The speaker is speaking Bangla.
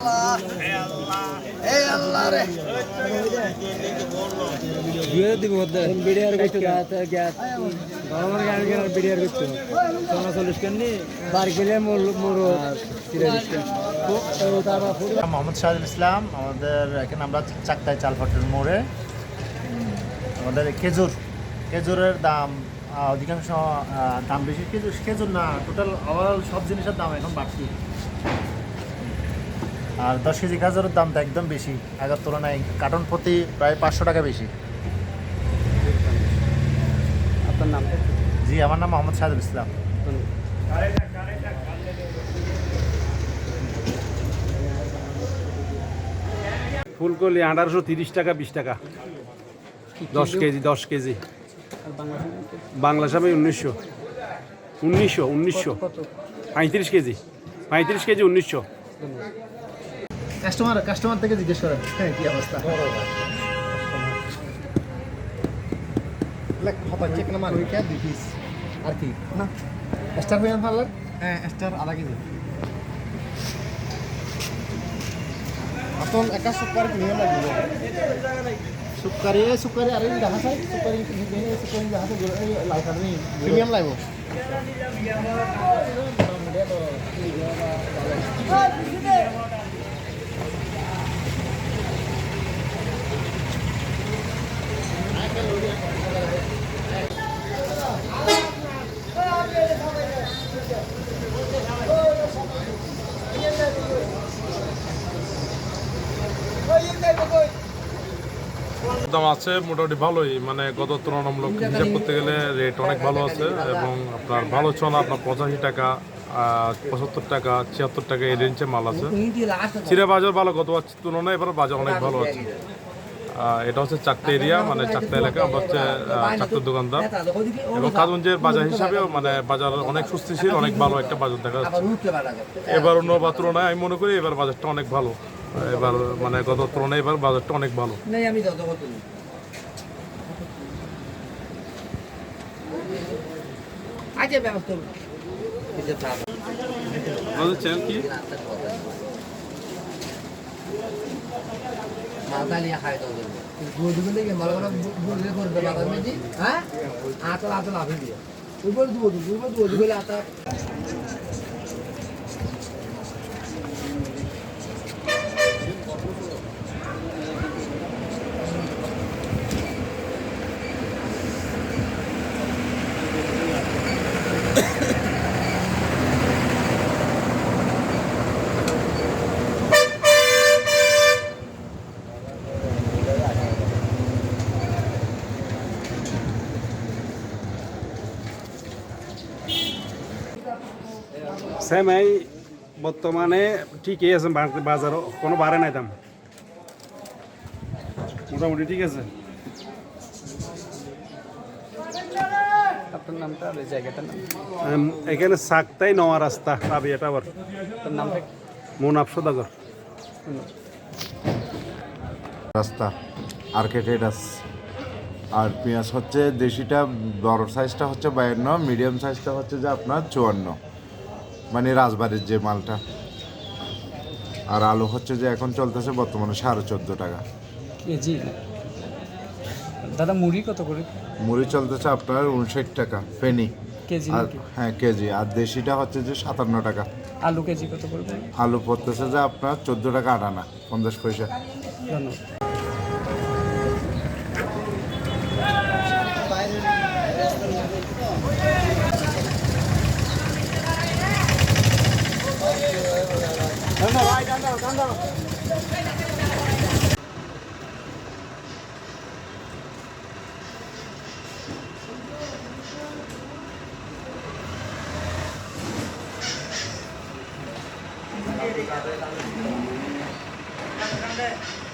মোহাম্মদ শাহরুল ইসলাম। আমাদের এখানে আমরা চাকতাই চালপাটের মোড়ে আমাদের খেজুরের দাম অধিকাংশ দাম বেশি। খেজুর না, টোটাল ওভারঅল সব জিনিসের দাম এখন বাড়তি। আর 10 কেজি গাজরের দামটা একদম বেশি, আগের তুলনায় কার্টন প্রতি প্রায় 500 টাকা বেশি। আপনার নাম? জি, আমার নাম মোহাম্মদ শাহরুল ইসলাম। ফুলকলি 1830 টাকা, 20 টাকা 10 কেজি। বাংলা সামে 1900 35 কেজি 1900। কাস্টমার থেকে জিজ্ঞেস করেন হ্যাঁ কি অবস্থা। চেক নাম্বার দেখিস আর কি না স্টার হয়ে ভালো। হ্যাঁ স্টার আধা কেজি। এখন একা সুপারি কিনে লাগবে। সুপারি আরে দেখা যায় সুপারি দেখা যায় লাল কার্ড নেই প্রিমিয়াম লাগবে। দাম আছে মোটামুটি ভালোই, মানে গত তুলনামূলক হিসাব করতে গেলে রেট অনেক ভালো আছে এবং আপনার ভালো চলা আপনার 85 টাকা 75 টাকা 76 টাকা এই রেঞ্জে মাল আছে। চিরা বাজার ভালো, গত তুলনায় এবার বাজার অনেক ভালো আছে। এটা হচ্ছে চাকতা এরিয়া, মানে চাকতা এলাকা। আমরা হচ্ছে চাকতার দোকানদার এবং কাজগঞ্জের বাজার হিসাবেও মানে বাজার অনেক সুস্থিশীল, অনেক ভালো একটা বাজার দেখা যাচ্ছে এবার। অন্য বা তুলনায় আমি মনে করি এবার বাজারটা অনেক ভালো। এবার মানে গত তুলনায় এবার বাজারটা অনেক ভালো। চ্যানেল কি সেম এই বর্তমানে ঠিকই আছে, বাজার কোনো বাড়ে নাই, দাম মোটামুটি ঠিক আছে। আপনার নামটা আর জায়গাটার নাম? এখানে চাকতাই নওয়া রাস্তা রাবিয়া টাওয়ার। আপনার নামটা? মুনাফ সদাগর রাস্তা আর্কেটেডাস। আর পেঁয়াজ হচ্ছে দেশিটা বড় সাইজটা হচ্ছে 52, মিডিয়াম সাইজটা হচ্ছে যে আপনার 54, মানে রাজবাড়ির যে মালটা। আর আলু হচ্ছে যে এখন চলতেছে বর্তমানে 14.5 টাকা কেজি। দাদা মুড়ি কত করে? মুড়ি চলতেছে আপনার 59 টাকা ফেনি কেজি। হ্যাঁ কেজি। আর দেশিটা হচ্ছে যে 57 টাকা। আলু কেজি কত করে? আলু পড়তেছে যে আপনার 14 টাকা 8 আনা 50 পয়সা। ধন্যবাদ। Hãy subscribe cho kênh Ghiền Mì Gõ để không bỏ lỡ những video hấp dẫn.